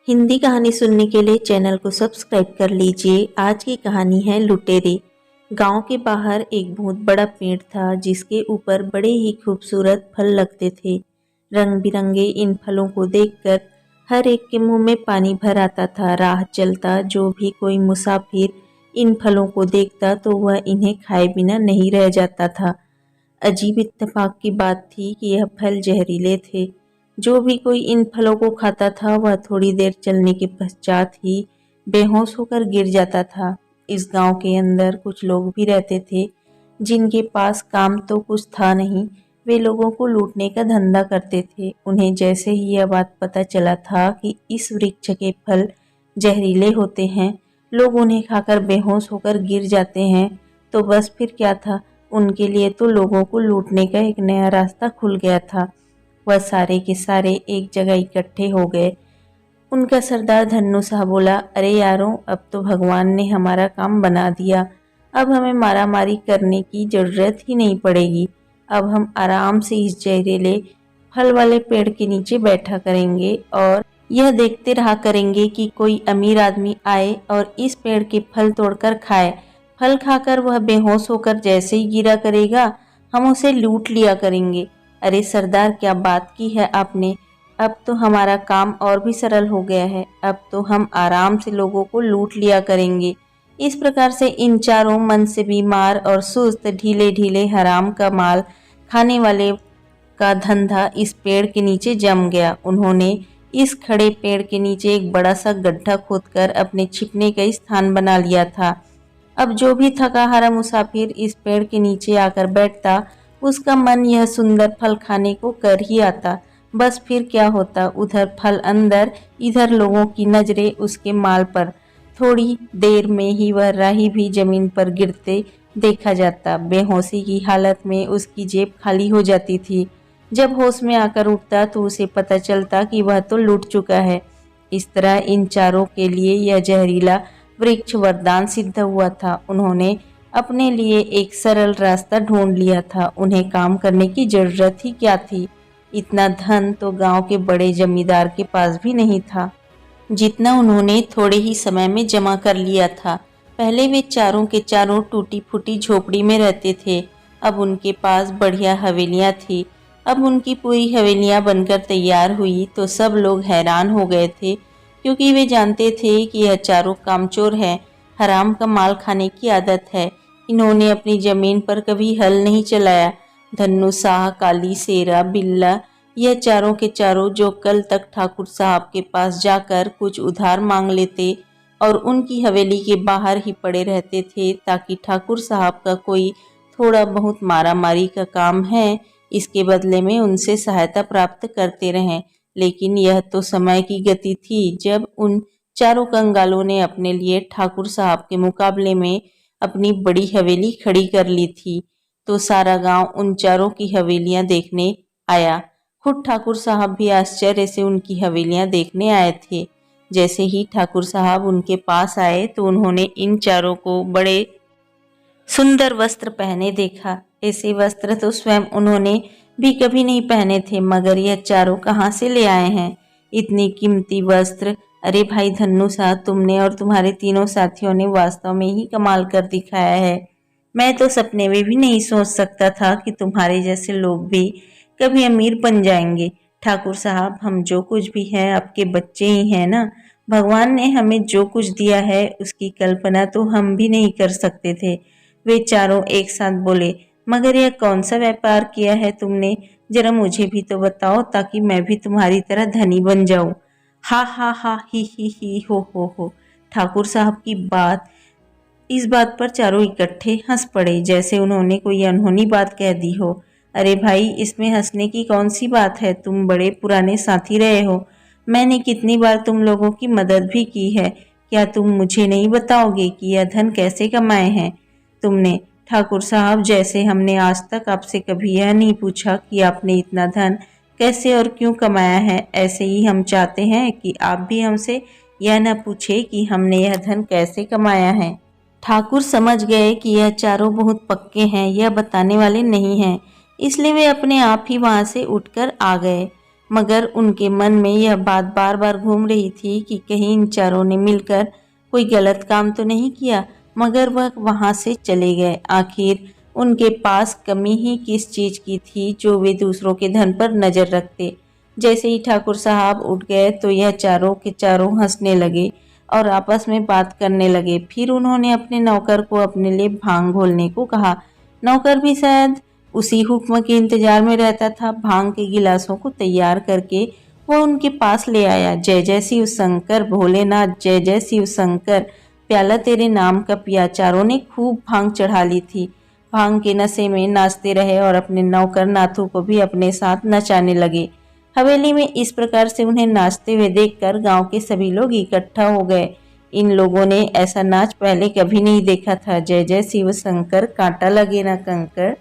हिंदी कहानी सुनने के लिए चैनल को सब्सक्राइब कर लीजिए। आज की कहानी है लुटेरे। गांव के बाहर एक बहुत बड़ा पेड़ था जिसके ऊपर बड़े ही खूबसूरत फल लगते थे। रंग बिरंगे इन फलों को देखकर हर एक के मुंह में पानी भर आता था। राह चलता जो भी कोई मुसाफिर इन फलों को देखता तो वह इन्हें खाए बिना नहीं रह जाता था। अजीब इत्तेफाक की बात थी कि यह फल जहरीले थे। जो भी कोई इन फलों को खाता था वह थोड़ी देर चलने के पश्चात ही बेहोश होकर गिर जाता था। इस गांव के अंदर कुछ लोग भी रहते थे जिनके पास काम तो कुछ था नहीं, वे लोगों को लूटने का धंधा करते थे। उन्हें जैसे ही यह बात पता चला था कि इस वृक्ष के फल जहरीले होते हैं, लोग उन्हें खाकर बेहोश होकर गिर जाते हैं, तो बस फिर क्या था, उनके लिए तो लोगों को लूटने का एक नया रास्ता खुल गया था। वह सारे के सारे एक जगह इकट्ठे हो गए। उनका सरदार धन्नू साहब बोला, अरे यारों, अब तो भगवान ने हमारा काम बना दिया। अब हमें मारामारी करने की जरूरत ही नहीं पड़ेगी। अब हम आराम से इस जहरीले फल वाले पेड़ के नीचे बैठा करेंगे और यह देखते रहा करेंगे कि कोई अमीर आदमी आए और इस पेड़ के फल तोड़कर खाए। फल खाकर वह बेहोश होकर जैसे ही गिरा करेगा, हम उसे लूट लिया करेंगे। अरे सरदार, क्या बात की है आपने। अब तो हमारा काम और भी सरल हो गया है। अब तो हम आराम से लोगों को लूट लिया करेंगे। इस प्रकार से इन चारों मन से बीमार और सुस्त ढीले ढीले हराम का माल खाने वाले का धंधा इस पेड़ के नीचे जम गया। उन्होंने इस खड़े पेड़ के नीचे एक बड़ा सा गड्ढा खोदकर अपने छिपने का स्थान बना लिया था। अब जो भी थका हारा मुसाफिर इस पेड़ के नीचे आकर बैठता, उसका मन यह सुंदर फल खाने को कर ही आता। बस फिर क्या होता, उधर फल अंदर, इधर लोगों की नजरें उसके माल पर। थोड़ी देर में ही वह राही भी जमीन पर गिरते देखा जाता। बेहोशी की हालत में उसकी जेब खाली हो जाती थी। जब होश में आकर उठता तो उसे पता चलता कि वह तो लूट चुका है। इस तरह इन चारों के लिए यह जहरीला वृक्ष वरदान सिद्ध हुआ था। उन्होंने अपने लिए एक सरल रास्ता ढूंढ लिया था। उन्हें काम करने की जरूरत ही क्या थी। इतना धन तो गांव के बड़े जमींदार के पास भी नहीं था जितना उन्होंने थोड़े ही समय में जमा कर लिया था। पहले वे चारों के चारों टूटी फूटी झोपड़ी में रहते थे। अब उनके पास बढ़िया हवेलियां थी। अब उनकी पूरी हवेलियां बनकर तैयार हुई तो सब लोग हैरान हो गए थे, क्योंकि वे जानते थे कि यह चारों कामचोर हैं, हराम का माल खाने की आदत है। इन्होंने अपनी जमीन पर कभी हल नहीं चलाया। धन्नू साह, काली, सेरा, बिल्ला, यह चारों के चारों जो कल तक ठाकुर साहब के पास जाकर कुछ उधार मांग लेते और उनकी हवेली के बाहर ही पड़े रहते थे ताकि ठाकुर साहब का कोई थोड़ा बहुत मारामारी का काम है, इसके बदले में उनसे सहायता प्राप्त करते रहें। लेकिन यह तो समय की गति थी। जब उन चारों कंगालों ने अपने लिए ठाकुर साहब के मुकाबले में अपनी बड़ी हवेली खड़ी कर ली थी, तो सारा गांव उन चारों की हवेलियां देखने आया। खुद ठाकुर साहब भी आश्चर्य से उनकी हवेलियां देखने आए थे। जैसे ही ठाकुर साहब उनके पास आए तो उन्होंने इन चारों को बड़े सुंदर वस्त्र पहने देखा। ऐसे वस्त्र तो स्वयं उन्होंने भी कभी नहीं पहने थे, मगर यह चारों कहाँ से ले आए हैं इतनी कीमती वस्त्र। अरे भाई धन्नू साहब, तुमने और तुम्हारे तीनों साथियों ने वास्तव में ही कमाल कर दिखाया है। मैं तो सपने में भी नहीं सोच सकता था कि तुम्हारे जैसे लोग भी कभी अमीर बन जाएंगे। ठाकुर साहब, हम जो कुछ भी हैं आपके बच्चे ही हैं ना। भगवान ने हमें जो कुछ दिया है उसकी कल्पना तो हम भी नहीं कर सकते थे। वे चारों एक साथ बोले, मगर यह कौन सा व्यापार किया है तुमने, जरा मुझे भी तो बताओ ताकि मैं भी तुम्हारी तरह धनी बन जाऊं। हा हा हा, ही हो। ठाकुर साहब की बात इस बात पर चारों इकट्ठे हंस पड़े, जैसे उन्होंने कोई अनहोनी बात कह दी हो। अरे भाई, इसमें हंसने की कौन सी बात है, तुम बड़े पुराने साथी रहे हो। मैंने कितनी बार तुम लोगों की मदद भी की है। क्या तुम मुझे नहीं बताओगे कि यह धन कैसे कमाए हैं तुमने। ठाकुर साहब, जैसे हमने आज तक आपसे कभी यह नहीं पूछा कि आपने इतना धन कैसे और क्यों कमाया है, ऐसे ही हम चाहते हैं कि आप भी हमसे यह न पूछे कि हमने यह धन कैसे कमाया है। ठाकुर समझ गए कि यह चारों बहुत पक्के हैं, यह बताने वाले नहीं हैं, इसलिए वे अपने आप ही वहां से उठकर आ गए। मगर उनके मन में यह बात बार बार घूम रही थी कि कहीं इन चारों ने मिलकर कोई गलत काम तो नहीं किया। मगर वह वहां से चले गए। आखिर उनके पास कमी ही किस चीज की थी जो वे दूसरों के धन पर नजर रखते। जैसे ही ठाकुर साहब उठ गए तो यह चारों के चारों हंसने लगे और आपस में बात करने लगे। फिर उन्होंने अपने नौकर को अपने लिए भांग घोलने को कहा। नौकर भी शायद उसी हुक्म के इंतजार में रहता था। भांग के गिलासों को तैयार करके वह उनके पास ले आया। जय जय शिव शंकर भोलेनाथ, जय जय शिव शंकर, प्याला तेरे नाम का पिया। चारों ने खूब भांग चढ़ा ली थी। भांग के नशे में नाचते रहे और अपने नौकर नाथू को भी अपने साथ नचाने लगे। हवेली में इस प्रकार से उन्हें नाचते हुए देखकर गांव के सभी लोग इकट्ठा हो गए। इन लोगों ने ऐसा नाच पहले कभी नहीं देखा था। जय जय शिव शंकर, कांटा लगे ना कंकर,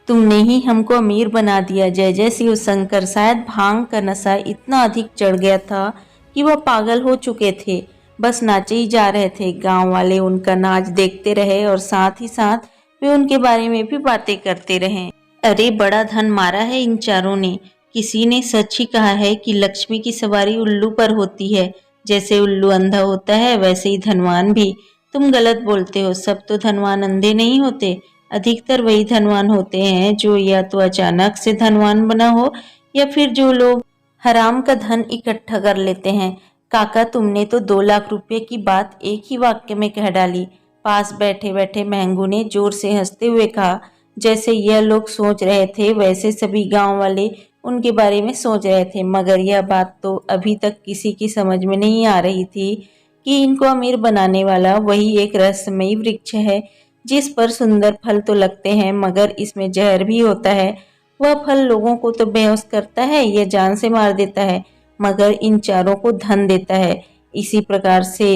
तुमने ही हमको अमीर बना दिया। जय जय शिव शंकर। शायद भांग का नशा इतना अधिक चढ़ गया था कि वह पागल हो चुके थे। बस नाचे ही जा रहे थे। गांव वाले उनका नाच देखते रहे और साथ ही साथ वे उनके बारे में भी बातें करते रहे। अरे बड़ा धन मारा है इन चारों ने। किसी ने सच ही कहा है कि लक्ष्मी की सवारी उल्लू पर होती है। जैसे उल्लू अंधा होता है वैसे ही धनवान भी। तुम गलत बोलते हो। सब तो धनवान अंधे नहीं होते। अधिकतर वही धनवान होते हैं जो या तो अचानक से धनवान बना हो या फिर जो लोग हराम का धन इकट्ठा कर लेते हैं। काका, तुमने तो 2 लाख रुपए की बात एक ही वाक्य में कह डाली। पास बैठे बैठे महंगू ने जोर से हंसते हुए कहा। जैसे यह लोग सोच रहे थे वैसे सभी गांव वाले उनके बारे में सोच रहे थे। मगर यह बात तो अभी तक किसी की समझ में नहीं आ रही थी कि इनको अमीर बनाने वाला वही एक रहस्यमयी वृक्ष है जिस पर सुंदर फल तो लगते हैं मगर इसमें जहर भी होता है। वह फल लोगों को तो बेहोश करता है या जान से मार देता है, मगर इन चारों को धन देता है। इसी प्रकार से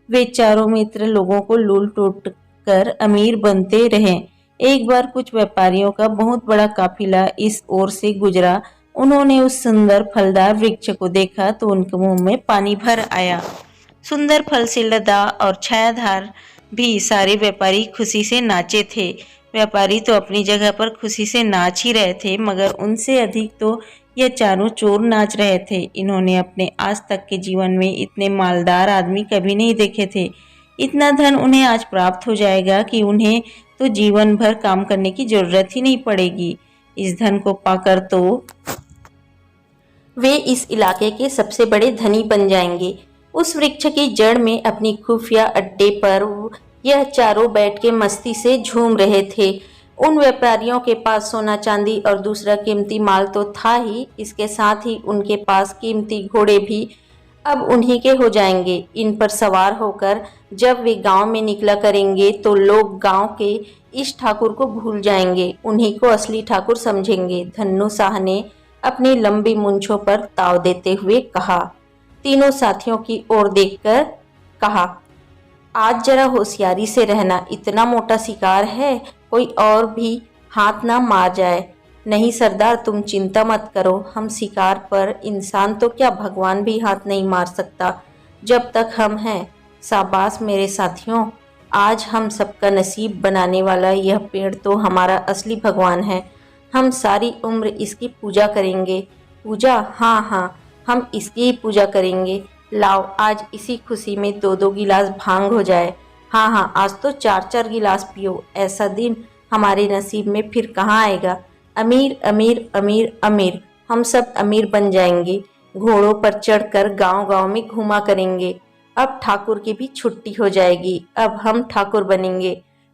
वे चारों मित्र लोगों को लूट टूट कर अमीर बनते रहे। एक बार कुछ व्यापारियों का बहुत बड़ा काफिला इस ओर से गुजरा। उन्होंने उस सुंदर फलदार वृक्ष को देखा तो उनके मुंह में पानी भर आया। सुंदर फल से लदा और छायादार भी सारे व्यापारी खुशी से नाचे थे। व्यापारी तो अपनी जगह पर खुशी से नाच ही रहे थे मगर उनसे अधिक तो यह चारों चोर नाच रहे थे। इन्होंने अपने आज तक के जीवन में इतने मालदार आदमी कभी नहीं देखे थे। इतना धन उन्हें आज प्राप्त हो जाएगा कि उन्हें तो जीवन भर काम करने की जरूरत ही नहीं पड़ेगी। इस धन को पाकर तो वे इस इलाके के सबसे बड़े धनी बन जाएंगे। उस वृक्ष की जड़ में अपनी खुफिया अड्डे पर यह चारों बैठ के मस्ती से झूम रहे थे। उन व्यापारियों के पास सोना चांदी और दूसरा कीमती माल तो था ही, इसके साथ ही उनके पास कीमती घोड़े भी अब उन्हीं के हो जाएंगे। इन पर सवार होकर जब वे गांव में निकला करेंगे तो लोग गांव के इस ठाकुर को भूल जाएंगे, उन्हीं को असली ठाकुर समझेंगे। धन्नू शाह ने अपनी लंबी मूंछों पर ताव देते हुए कहा। तीनों साथियों की ओर देखकर कहा, आज जरा होशियारी से रहना। इतना मोटा शिकार है, कोई और भी हाथ ना मार जाए। नहीं सरदार, तुम चिंता मत करो। हम शिकार पर इंसान तो क्या भगवान भी हाथ नहीं मार सकता जब तक हम हैं। शाबाश मेरे साथियों, आज हम सबका नसीब बनाने वाला यह पेड़ तो हमारा असली भगवान है। हम सारी उम्र इसकी पूजा करेंगे। पूजा? हाँ हाँ, हम इसकी ही पूजा करेंगे। लाओ, आज इसी खुशी में 2-2 गिलास भांग हो जाए। हाँ हाँ, आज तो 4-4 गिलास पियो। ऐसा दिन हमारे नसीब में फिर कहाँ आएगा। अमीर अमीर अमीर अमीर, हम सब अमीर बन जाएंगे। घोड़ों पर चढ़कर गांव-गांव में घूमा करेंगे। अब ठाकुर की भी छुट्टी हो जाएगी। अब हम ठाकुर बनेंगे।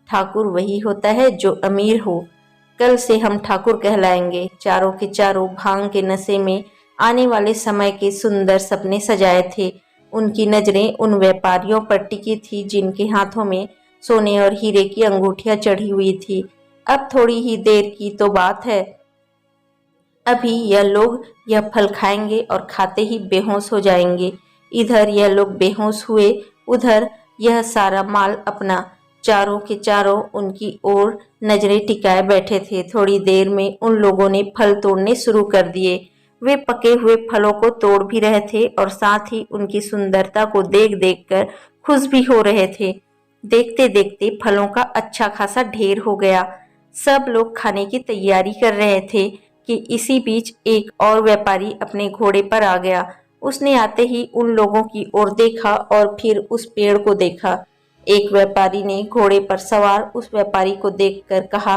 ठाकुर वही होता है जो अमीर हो। कल से हम ठाकुर कहलाएंगे। चारों के चारों भांग के नशे में आने वाले समय के सुंदर सपने सजाए थे। उनकी नजरें उन व्यापारियों पर टिकी थी जिनके हाथों में सोने और हीरे की अंगूठियां चढ़ी हुई थी। अब थोड़ी ही देर की तो बात है, अभी यह लोग यह फल खाएंगे और खाते ही बेहोश हो जाएंगे। इधर यह लोग बेहोश हुए, उधर यह सारा माल अपना। चारों के चारों उनकी ओर नजरें टिकाए बैठे थे। थोड़ी देर में उन लोगों ने फल तोड़ने शुरू कर दिए। वे पके हुए फलों को तोड़ भी रहे थे और साथ ही उनकी सुंदरता को देख देख कर खुश भी हो रहे थे। देखते देखते फलों का अच्छा खासा ढेर हो गया। सब लोग खाने की तैयारी कर रहे थे कि इसी बीच एक और व्यापारी अपने घोड़े पर आ गया। उसने आते ही उन लोगों की ओर देखा और फिर उस पेड़ को देखा। एक व्यापारी ने घोड़े पर सवार उस व्यापारी को देखकर कहा,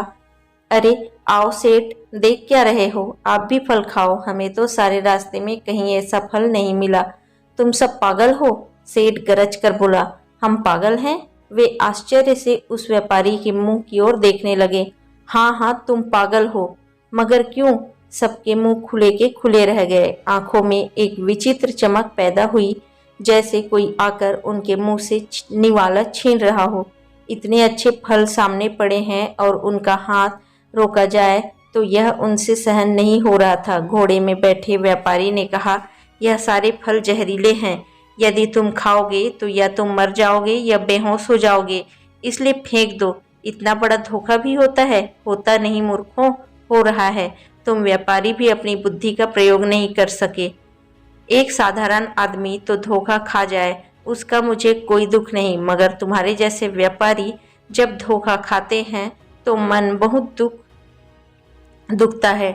अरे आओ सेठ, देख क्या रहे हो, आप भी फल खाओ, हमें तो सारे रास्ते में कहीं ऐसा फल नहीं मिला। तुम सब पागल हो? सेठ गरज कर बोला। हम पागल हैं? वे आश्चर्य से उस व्यापारी के मुंह की ओर देखने लगे। हाँ हाँ, तुम पागल हो, मगर क्यों? सबके मुंह खुले के खुले रह गए। आंखों में एक विचित्र चमक पैदा हुई, जैसे कोई आकर उनके मुंह से निवाला छीन रहा हो। इतने अच्छे फल सामने पड़े हैं और उनका हाथ रोका जाए तो यह उनसे सहन नहीं हो रहा था। घोड़े में बैठे व्यापारी ने कहा, यह सारे फल जहरीले हैं। यदि तुम खाओगे तो या तुम मर जाओगे या बेहोश हो जाओगे, इसलिए फेंक दो। इतना बड़ा धोखा भी होता है? होता नहीं मूर्खों, हो रहा है। तुम व्यापारी भी अपनी बुद्धि का प्रयोग नहीं कर सके। एक साधारण आदमी तो धोखा खा जाए, उसका मुझे कोई दुख नहीं, मगर तुम्हारे जैसे व्यापारी जब धोखा खाते हैं तो मन बहुत दुखता है।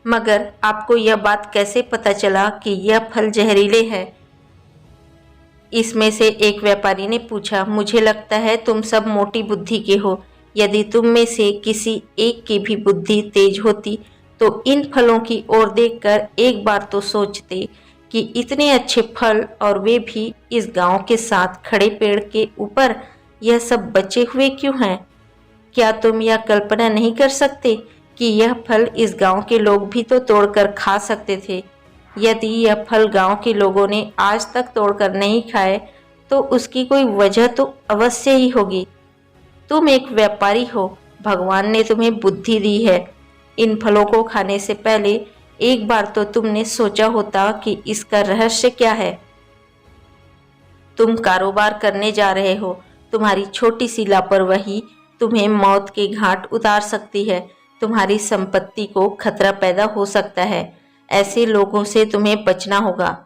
मगर आपको यह बात कैसे पता चला कि यह फल जहरीले हैं? इसमें से एक व्यापारी ने पूछा। मुझे लगता है तुम सब मोटी बुद्धि के हो। यदि तुम में से किसी एक की भी बुद्धि तेज होती तो इन फलों की ओर देखकर एक बार तो सोचते कि इतने अच्छे फल और वे भी इस गांव के साथ खड़े पेड़ के ऊपर, यह सब बचे हुए क्यों हैं? क्या तुम यह कल्पना नहीं कर सकते कि यह फल इस गांव के लोग भी तो तोड़कर खा सकते थे? यदि यह फल गांव के लोगों ने आज तक तोड़कर नहीं खाए तो उसकी कोई वजह तो अवश्य ही होगी। तुम एक व्यापारी हो, भगवान ने तुम्हें बुद्धि दी है। इन फलों को खाने से पहले एक बार तो तुमने सोचा होता कि इसका रहस्य क्या है। तुम कारोबार करने जा रहे हो, तुम्हारी छोटी सी लापरवाही तुम्हें मौत के घाट उतार सकती है। तुम्हारी संपत्ति को खतरा पैदा हो सकता है। ऐसे लोगों से तुम्हें बचना होगा।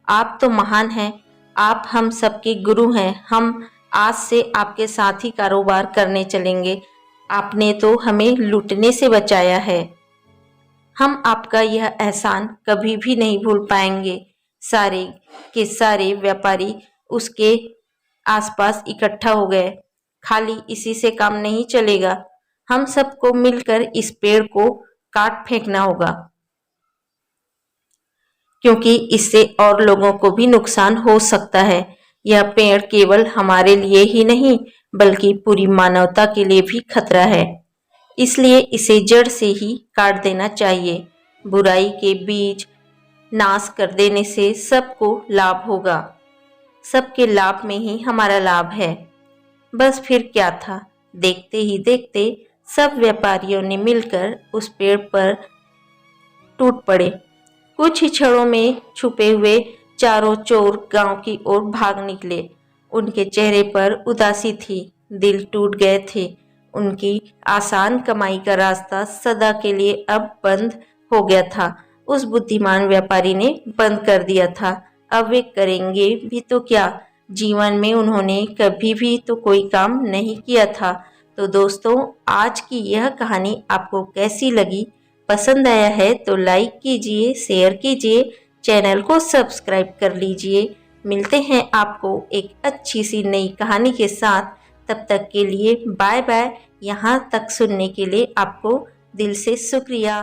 आप तो महान हैं, आप हम सबके गुरु हैं। हम आज से आपके साथ ही कारोबार करने चलेंगे। आपने तो हमें लूटने से बचाया है। हम आपका यह एहसान कभी भी नहीं भूल पाएंगे। सारे के सारे व्यापारी उसके आसपास इकट्ठा हो गए। खाली इसी से काम नहीं चलेगा, हम सबको मिलकर इस पेड़ को काट फेंकना होगा, क्योंकि इससे और लोगों को भी नुकसान हो सकता है। यह पेड़ केवल हमारे लिए ही नहीं बल्कि पूरी मानवता के लिए भी खतरा है, इसलिए इसे जड़ से ही काट देना चाहिए। बुराई के बीज नाश कर देने से सबको लाभ होगा। सबके लाभ में ही हमारा लाभ है। बस फिर क्या था, देखते ही देखते सब व्यापारियों ने मिलकर उस पेड़ पर टूट पड़े। कुछ ही क्षणों में छुपे हुए चारों चोर गांव की ओर भाग निकले। उनके चेहरे पर उदासी थी, दिल टूट गए थे। उनकी आसान कमाई का रास्ता सदा के लिए अब बंद हो गया था। उस बुद्धिमान व्यापारी ने बंद कर दिया था, अब वे करेंगे भी तो क्या? जीवन में उन्होंने कभी भी तो कोई काम नहीं किया था। तो दोस्तों, आज की यह कहानी आपको कैसी लगी? पसंद आया है तो लाइक कीजिए, शेयर कीजिए, चैनल को सब्सक्राइब कर लीजिए। मिलते हैं आपको एक अच्छी सी नई कहानी के साथ। तब तक के लिए बाय बाय। यहाँ तक सुनने के लिए आपको दिल से शुक्रिया।